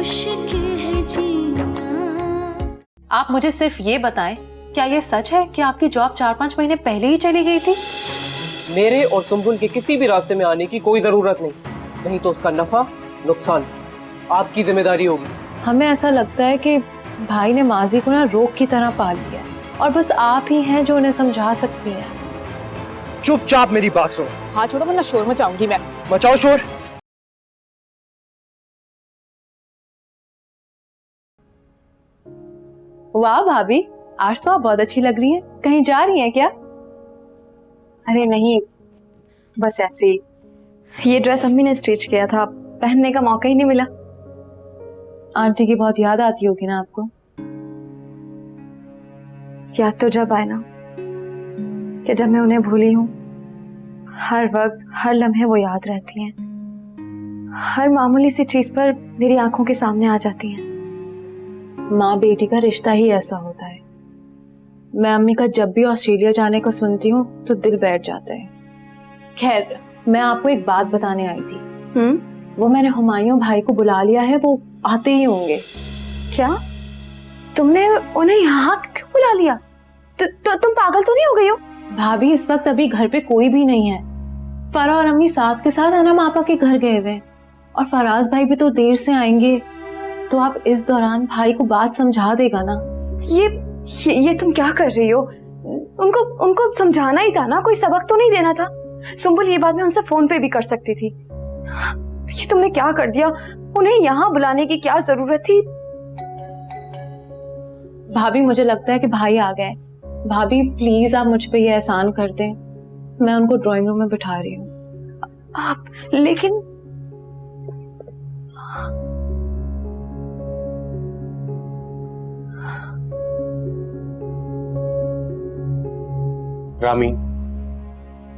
मुश्किल है जीना। आप मुझे सिर्फ ये बताएं, क्या ये सच है कि आपकी जॉब 4-5 महीने पहले ही चली गई थी? मेरे और सुम्बुल के किसी भी रास्ते में आने की कोई जरूरत नहीं तो उसका नफा नुकसान आपकी जिम्मेदारी होगी। हमें ऐसा लगता है कि भाई ने माजी को ना रोग की तरह पाल लिया और बस आप ही हैं जो उन्हें समझा सकती हैं। चुपचाप मेरी बात सुनो। हाँ छोड़ो वरना शोर मचाऊंगी मैं। मचाओ शोर। वाह भाभी, आज तो आप बहुत अच्छी लग रही हैं। कहीं जा रही हैं क्या? अरे नहीं, बस ऐसे ही। ये ड्रेस अम्मी ने स्टिच किया था, पहनने का मौका ही नहीं मिला। आंटी की बहुत याद आती होगी ना आपको? याद तो जब आए ना कि जब मैं उन्हें भूली हूँ। हर वक्त हर लम्हे वो याद रहती हैं, हर मामूली सी चीज पर मेरी आंखों के सामने आ जाती हैं। माँ बेटी का रिश्ता ही ऐसा होता है। मैं अम्मी का जब भी ऑस्ट्रेलिया जाने का सुनती हूँ तो दिल बैठ जाता है। खैर, मैं आपको एक बात बताने आई थी। वो मैंने हुमायूं भाई को बुला लिया है, वो आते ही होंगे। क्या? तुमने उन्हें यहाँ क्यों बुला लिया? तुम पागल तो नहीं हो गई हो? भाभी, इस वक्त अभी घर पे कोई भी नहीं है। फरा और अम्मी साथ के साथ अनम आपा के घर गए हुए और फराज भाई भी तो देर से आएंगे, तो आप इस दौरान भाई को बात समझा देगा ना? ये तुम क्या कर रही हो? उनको समझाना ही था ना, कोई सबक तो नहीं देना था। सुम्बुल ये बात मैं उनसे फोन पे भी कर सकती थी। ये तुमने क्या कर दिया? उन्हें यहाँ बुलाने की क्या जरूरत थी? भाभी, मुझे लगता है कि भाई आ गए। भाभी प्लीज आप मुझ पे ये एहसान कर दें, मैं उनको ड्राइंग रूम में बिठा रही हूँ। आप लेकिन रामी,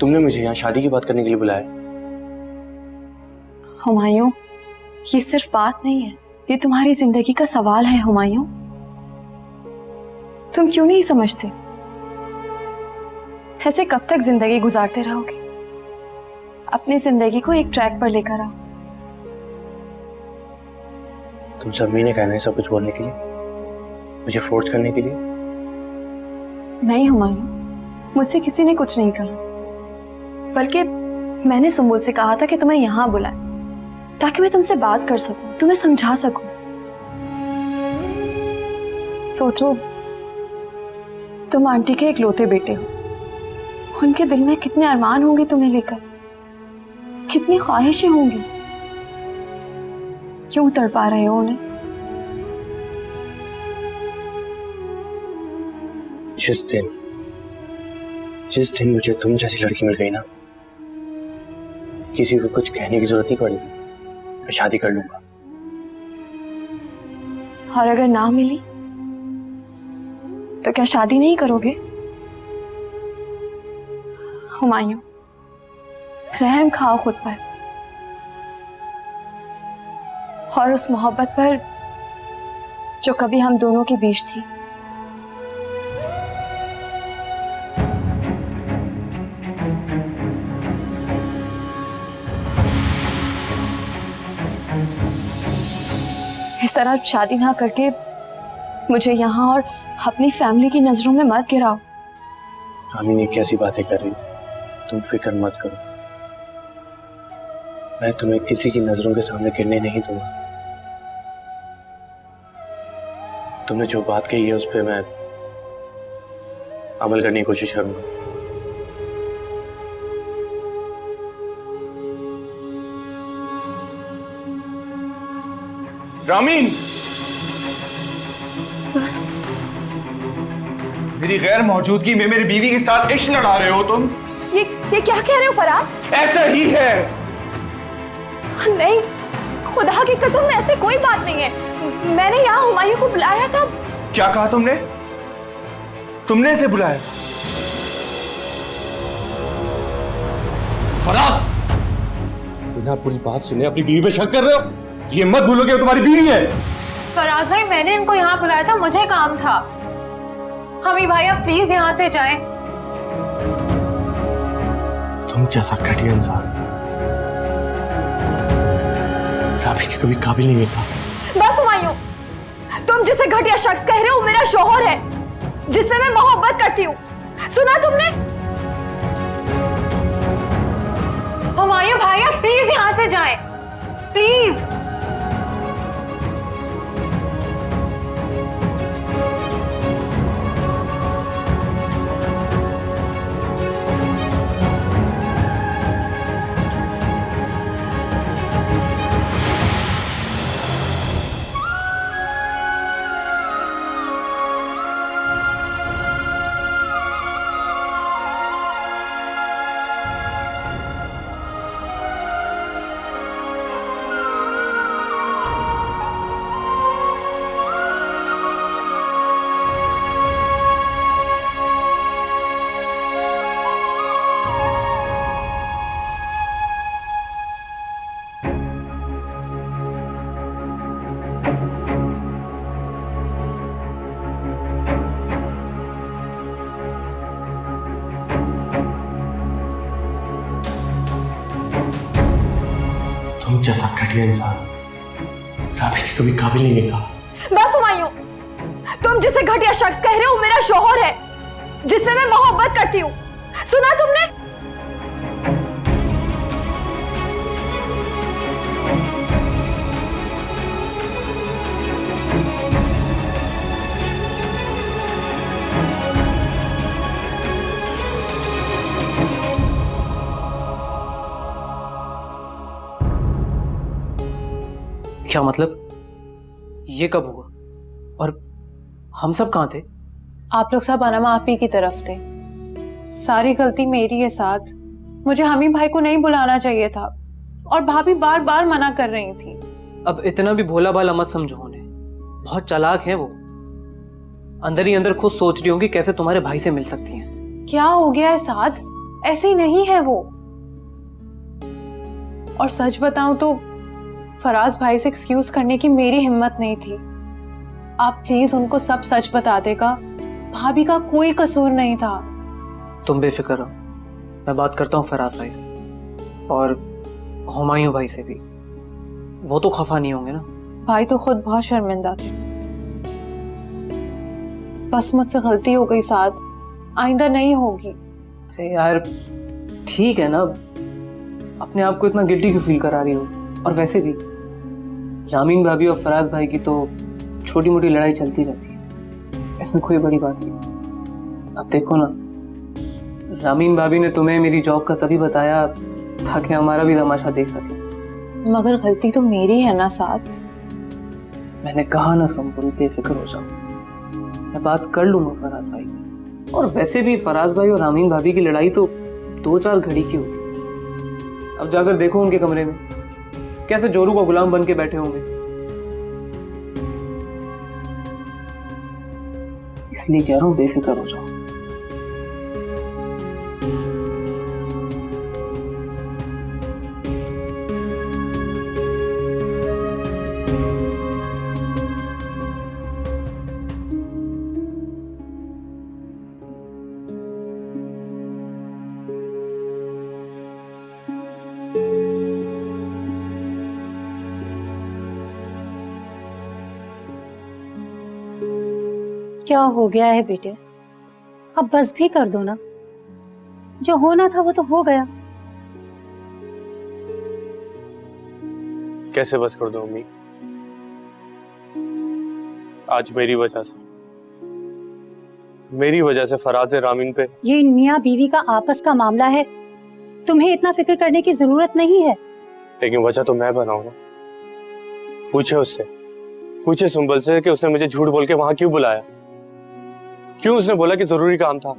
तुमने मुझे यहाँ शादी की बात करने के लिए बुलाया? हुमायूं, ये सिर्फ बात नहीं है, ये तुम्हारी जिंदगी का सवाल है। हुमायूं, तुम क्यों नहीं समझते? ऐसे कब तक जिंदगी गुजारते रहोगे? अपनी जिंदगी को एक ट्रैक पर लेकर आओ। तुम सब ने कहना है सब कुछ बोलने के लिए, मुझे फोर्स करने के लिए? नहीं हुमायूं, मुझसे किसी ने कुछ नहीं कहा, बल्कि मैंने सुम्बुल से कहा था कि तुम्हें यहाँ बुलाए ताकि मैं तुमसे बात कर सकूं, तुम्हें समझा सकूं। सोचो, तुम आंटी के इकलौते बेटे हो, उनके दिल में कितने अरमान होंगे तुम्हें लेकर, कितनी ख्वाहिशें होंगी। क्यों तड़पा रहे हो उन्हें? जिस दिन मुझे तुम जैसी लड़की मिल गई ना, किसी को कुछ कहने की जरूरत नहीं पड़ेगी, मैं शादी कर लूंगा। और अगर ना मिली तो क्या शादी नहीं करोगे? हुमायूं, रहम खाओ खुद पर और उस मोहब्बत पर जो कभी हम दोनों के बीच थी। इस तरह शादी ना करके मुझे यहाँ और अपनी फैमिली की नजरों में मत गिराओ। रामी, ये कैसी बातें कर रही हो? तुम फिक्र मत करो, मैं तुम्हें किसी की नजरों के सामने गिरने नहीं दूंगा। तुमने जो बात कही है उस पर मैं अमल करने की कोशिश करूंगा। रामीन, मेरी गैर मौजूदगी में मेरी बीवी के साथ इश्क लड़ा रहे हो तुम। ये क्या कह रहे हो फराज? ऐसा ही है। नहीं, खुदा की कसम, ऐसे कोई बात नहीं है। मैंने यहाँ हुमायूं को बुलाया था। क्या कहा तुमने? तुमने इसे बुलाया था? फराज, बिना पूरी बात सुने अपनी बीवी पे शक कर रहे हो? ये मत भूलो कि वो तुम्हारी बीवी है। फराज भाई, मैंने इनको यहाँ बुलाया था, मुझे काम था। हमी भाई, आप प्लीज यहाँ से जाएं। तुम जैसा घटिया इंसान रामी के कभी काबिल नहीं मिलता। बस तुम जिसे घटिया शख्स कह रहे हो मेरा शौहर है, जिससे मैं मोहब्बत करती हूँ। सुना तुमने? हुमायूं भाई आप प्लीज यहाँ से जाएं, प्लीज। तुम जैसा घटिया इंसान राबी के कभी काबिल नहीं था। बस हुमायूं, तुम जिसे घटिया शख्स कह रहे हो मेरा शौहर है, जिससे मैं मोहब्बत करती हूँ। सुना तुमने? क्या मतलब? ये कब हुआ? और हम सब कहाँ थे? आप लोग सब अनमा आपी की तरफ थे। सारी गलती मेरी है साथ। मुझे हमी भाई को नहीं बुलाना चाहिए था और भाभी बार बार मना कर रही थी। अब इतना भी भोला भाला मत समझो उन्हें, बहुत चालाक हैं वो। अंदर ही अंदर खुद सोच रही होंगी कैसे तुम्हारे भाई से मिल सकती हैं। क्या हो गया है साथ? ऐसी नहीं है वो। और सच बताऊं तो फराज भाई से एक्सक्यूज करने की मेरी हिम्मत नहीं थी। आप प्लीज उनको सब सच बता देगा, भाभी का कोई कसूर नहीं था। तुम बेफिक्र रहो, मैं बात करता हूँ फराज भाई से और हुमायूं भाई से भी। वो तो खफा नहीं होंगे ना? भाई तो खुद बहुत शर्मिंदा थे। बस मुझसे गलती हो गई साथ, आइंदा नहीं होगी। अरे यार ठीक है ना, अपने आप को इतना गिल्टी क्यों फील करा रही हो? और वैसे भी रामीन भाभी और फराज भाई की तो छोटी मोटी लड़ाई चलती रहती है, इसमें कोई बड़ी बात नहीं। अब देखो ना, रामीन भाभी ने तुम्हें मेरी जॉब का तभी बताया ताकि हमारा भी तमाशा देख सके। मगर गलती तो मेरी है ना साथ। मैंने कहा ना सुम्बुल, बेफिक्र हो जाओ, मैं बात कर लूंगा फराज भाई से। और वैसे भी फराज भाई और रामीन भाभी की लड़ाई तो 2-4 घड़ी की होती। अब जाकर देखो उनके कमरे में कैसे जोरू का गुलाम बन के बैठे होंगे। इसलिए कह रहा हूं बेफिक्र हो जाओ। क्या हो गया है बेटे? अब बस भी कर दो ना, जो होना था वो तो हो गया। कैसे बस कर दो अम्मी? आज मेरी वजह से फराज रामीन पे। ये मियाँ बीवी का आपस का मामला है, तुम्हें इतना फिक्र करने की जरूरत नहीं है। लेकिन वजह तो मैं बनाऊं ना। पूछे सुंबल से कि उसने मुझे झूठ बोल के वहां क्यों बुलाया, क्यों उसने बोला कि जरूरी काम था।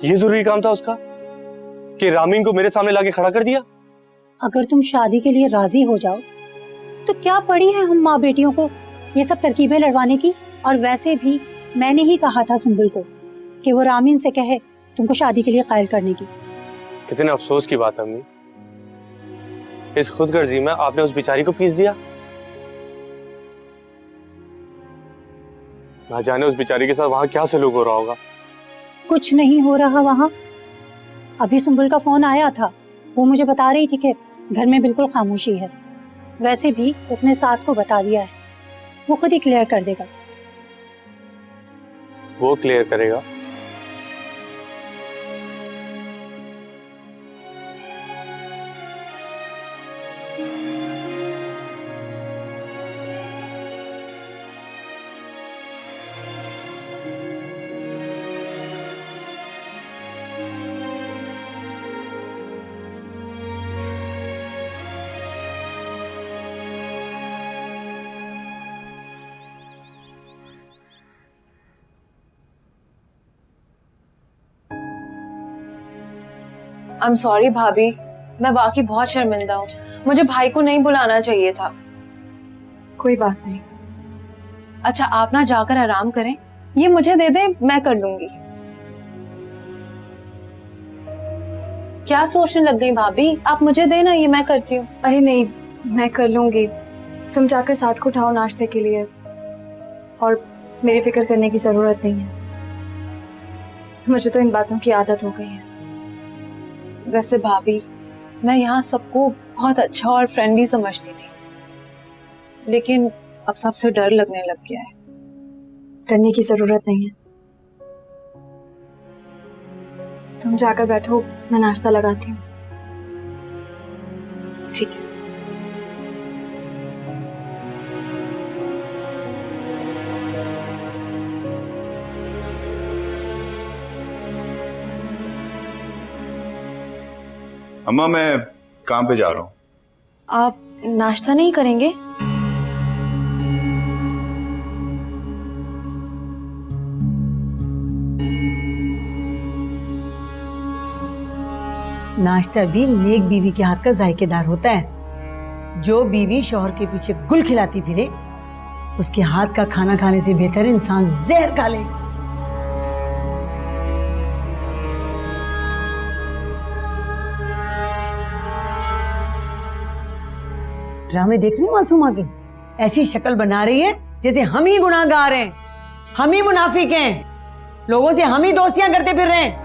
ये जरूरी काम था उसका कि रामीन को मेरे सामने लाके खड़ा कर दिया। अगर तुम शादी के लिए राजी हो जाओ तो क्या पड़ी है हम माँ बेटियों को ये सब तरकीबें लड़वाने की। और वैसे भी मैंने ही कहा था सुंबुल को कि वो रामीन से कहे तुमको शादी के लिए कायल करने की। कितने अफसोस की बात है अम्मी, इस खुदगर्जी में आपने उस बेचारी को पीस दिया। ना जाने उस बेचारी के साथ वहां क्या सलूक हो रहा होगा। कुछ नहीं हो रहा वहां। अभी सुंबुल का फोन आया था, वो मुझे बता रही थी कि घर में बिल्कुल खामोशी है। वैसे भी उसने साथ को बता दिया है, वो खुद ही क्लियर कर देगा। वो क्लियर करेगा? आई एम सॉरी भाभी, मैं वाकई बहुत शर्मिंदा हूँ। मुझे भाई को नहीं बुलाना चाहिए था। कोई बात नहीं। अच्छा आप ना जाकर आराम करें, ये मुझे दे दे, मैं कर लूंगी। क्या सोचने लग गई भाभी, आप मुझे देना, ये मैं करती हूँ। अरे नहीं, मैं कर लूंगी। तुम जाकर साथ को उठाओ नाश्ते के लिए, और मेरी फिक्र करने की जरूरत नहीं है। मुझे तो इन बातों की आदत हो गई है। वैसे भाभी, मैं यहाँ सबको बहुत अच्छा और फ्रेंडली समझती थी, लेकिन अब सबसे डर लगने लग गया है। डरने की जरूरत नहीं है। तुम जाकर बैठो, मैं नाश्ता लगाती हूँ। ठीक है। अम्मा मैं काम पे जा रहा हूँ। आप नाश्ता नहीं करेंगे? नाश्ता भी नेक बीवी के हाथ का जायकेदार होता है। जो बीवी शौहर के पीछे गुल खिलाती फिरे, उसके हाथ का खाना खाने से बेहतर इंसान जहर खा ले। ड्रामे देख रही मासूमा के, ऐसी शक्ल बना रही है जैसे हम ही गुनाहगार हैं, हम ही मुनाफिक हैं, लोगों से हम ही दोस्तियां करते फिर रहे हैं।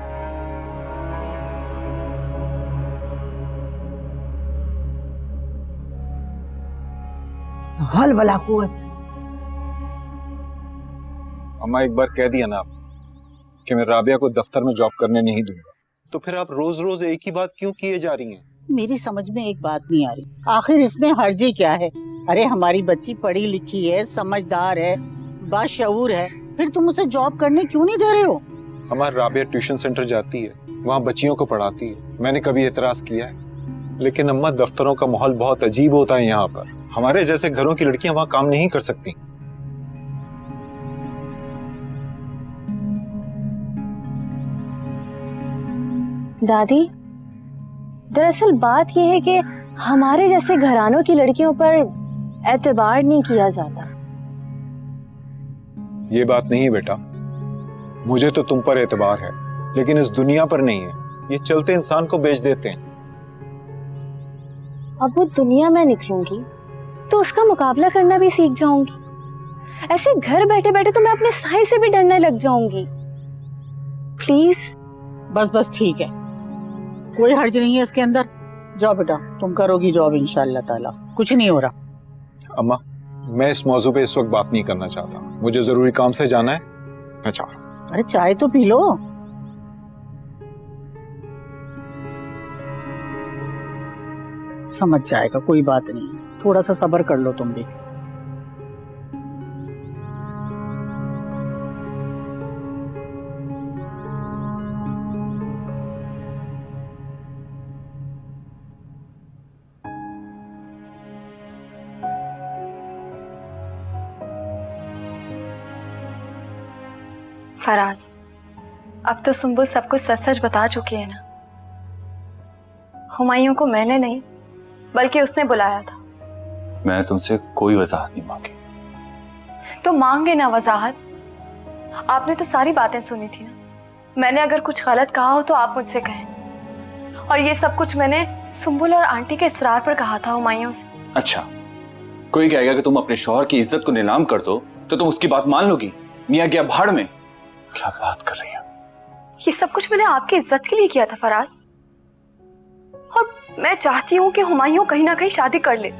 हल वला कुवत। अम्मा एक बार कह दिया ना आप कि मैं राबिया को दफ्तर में जॉब करने नहीं दूंगा, तो फिर आप रोज रोज एक ही बात क्यों किए जा रही हैं? मेरी समझ में एक बात नहीं आ रही, आखिर इसमें हर्जी क्या है? अरे हमारी बच्ची पढ़ी लिखी है, समझदार है, बाशऊर है, फिर तुम उसे जॉब करने क्यों नहीं दे रहे हो? हमारी राबिया ट्यूशन सेंटर जाती है, वहाँ बच्चियों को पढ़ाती है, मैंने कभी एतराज किया है? लेकिन अम्मा दफ्तरों का माहौल बहुत अजीब होता है यहाँ पर, हमारे जैसे घरों की लड़कियां वहाँ काम नहीं कर सकती। दादी, दरअसल बात यह है कि हमारे जैसे घरानों की लड़कियों पर एतबार नहीं किया जाता। ये बात नहीं बेटा, मुझे तो तुम पर एतबार है, लेकिन इस दुनिया पर नहीं है। ये चलते इंसान को बेच देते हैं। अब वो दुनिया में निकलूंगी तो उसका मुकाबला करना भी सीख जाऊंगी। ऐसे घर बैठे बैठे तो मैं अपने साई से भी डरने लग जाऊंगी। प्लीज। बस बस ठीक है, कोई हर्ज नहीं है इसके अंदर। जाओ बेटा, तुम करोगी जॉब इंशाअल्लाह ताला, कुछ नहीं हो रहा। अम्मा मैं इस मौजू पे इस वक्त बात नहीं करना चाहता, मुझे जरूरी काम से जाना है, मैं चाह रहा हूँ। अरे चाय तो पी लो। समझ जाएगा, कोई बात नहीं, थोड़ा सा सब्र कर लो तुम भी। फराज, अब तो सुंबुल सब कुछ सच सच बता चुकी है ना। हुमायूं को मैंने नहीं बल्कि उसने बुलाया था। मैं तुमसे कोई वजाहत नहीं मांगी। तो मांगे ना वजाहत, आपने तो सारी बातें सुनी थी ना। मैंने अगर कुछ गलत कहा हो तो आप मुझसे कहें। और ये सब कुछ मैंने सुंबुल और आंटी के इसरार पर कहा था हुमायूं से। अच्छा, कोई कहेगा कि तुम अपने शौहर की इज्जत को नीलाम कर दो तो तुम उसकी बात मान लोगी? मियां क्या भाड़ में? क्या बात कर रही हो? ये सब कुछ मैंने आपकी इज्जत के लिए किया था फराज, और मैं चाहती हूँ कि हुमायूं कहीं ना कहीं शादी कर ले।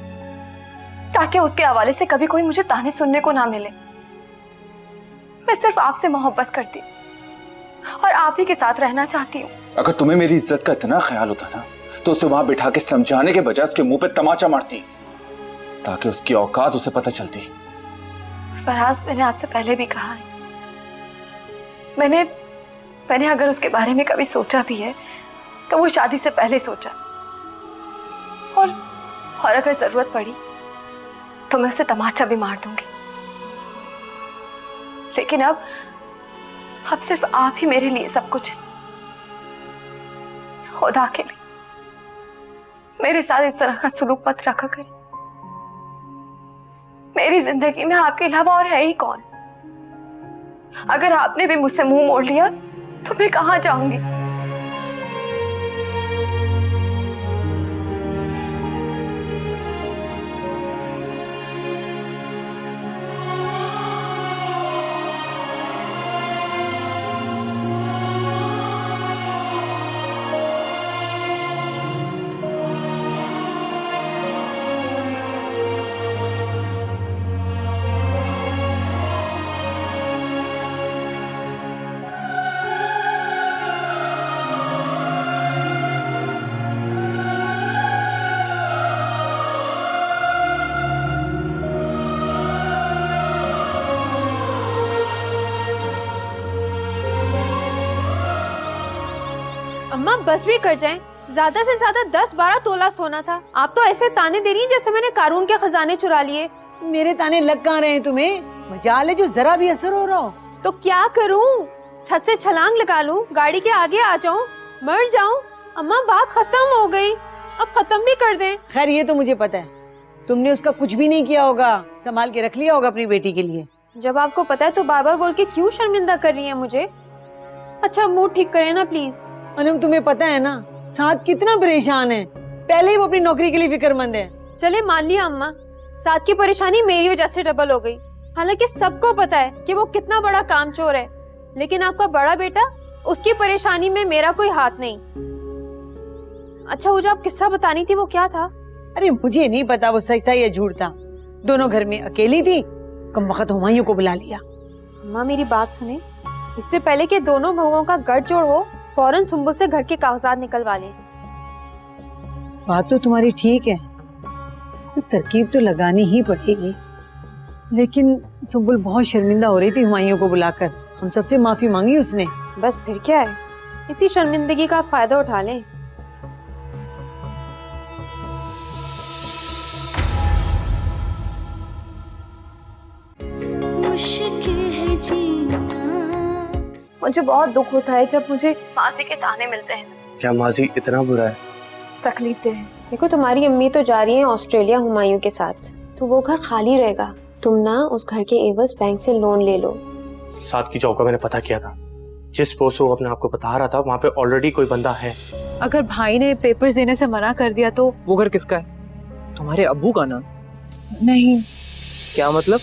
ताकि उसके हवाले से कभी कोई मुझे ताने सुनने को ना मिले। मैं सिर्फ आपसे मोहब्बत करती हूँ और आप ही के साथ रहना चाहती हूँ। अगर तुम्हें मेरी इज्जत का इतना ख्याल होता ना तो उसे वहां बिठा के समझाने के बजाय उसके मुंह पे तमाचा मारती, ताकि उसकी औकात उसे पता चलती। फराज, मैंने आपसे पहले भी कहा है, मैंने अगर उसके बारे में कभी सोचा भी है तो वो शादी से पहले सोचा, और अगर जरूरत पड़ी तो मैं उसे तमाचा भी मार दूंगी। लेकिन अब सिर्फ आप ही मेरे लिए सब कुछ है। खुदा के लिए मेरे साथ इस तरह का सुलूक मत रखा करें। मेरी जिंदगी में आपके अलावा और है ही कौन? अगर आपने भी मुझसे मुंह मोड़ लिया तो मैं कहां जाऊंगी? अम्मा बस भी कर जाएं, ज्यादा से ज्यादा 10-12 तोला सोना था। आप तो ऐसे ताने दे रही हैं जैसे मैंने कारून के खजाने चुरा लिए। मेरे ताने लग कहाँ रहे हैं तुम्हें? मजाल है जो जरा भी असर हो रहा हो। तो क्या करूं? छत से छलांग लगा लूं, गाड़ी के आगे आ जाऊं, मर जाऊं? अम्मा बात खत्म हो गई, अब खत्म भी कर दें। खैर ये तो मुझे पता है, तुमने उसका कुछ भी नहीं किया होगा, संभाल के रख लिया होगा अपनी बेटी के लिए। जब आपको पता है तो बार-बार बोल के क्यों शर्मिंदा कर रही है मुझे? अच्छा मूड ठीक करें ना प्लीज। अनम तुम्हें पता है ना साथ कितना परेशान है, पहले ही वो अपनी नौकरी के लिए फिक्रमंद है। चले मान लिया अम्मा, साथ की परेशानी मेरी वजह से डबल हो गई। हालांकि सबको पता है कि वो कितना बड़ा कामचोर है, लेकिन आपका बड़ा बेटा, उसकी परेशानी में मेरा कोई हाथ नहीं। अच्छा वो जो आप किस्सा बतानी थी वो क्या था? अरे मुझे नहीं पता वो सच था या झूठ था, दोनों घर में अकेली थी, कम वक्त हुमायूं को बुला लिया। अम्मा मेरी बात सुने, इससे पहले कि दोनों बहुओं का गठजोड़ हो, फौरन सुंबुल से घर के कागजात निकलवा लें। बात तो तुम्हारी ठीक है, कोई तरकीब तो लगानी ही पड़ेगी, लेकिन सुंबुल बहुत शर्मिंदा हो रही थी हुमायूं को बुलाकर, हम सबसे माफी मांगी उसने। बस फिर क्या है, इसी शर्मिंदगी का फायदा उठा लें। मुझे बहुत दुख होता है जब मुझे मासी के ताने मिलते हैं। क्या माजी इतना बुरा है? तकलीफ दे है। देखो तुम्हारी अम्मी तो जा रही है ऑस्ट्रेलिया हुमायूं के साथ, तो वो घर खाली रहेगा। तुम ना उस घर के एवज बैंक से लोन ले लो। साथ की चौका मैंने पता किया था, जिस पोस्ट वो अपने आप को बता रहा था वहाँ पे ऑलरेडी कोई बंदा है। अगर भाई ने पेपर्स देने से मना कर दिया तो? वो घर किसका है? तुम्हारे अब्बू का ना? नहीं। क्या मतलब?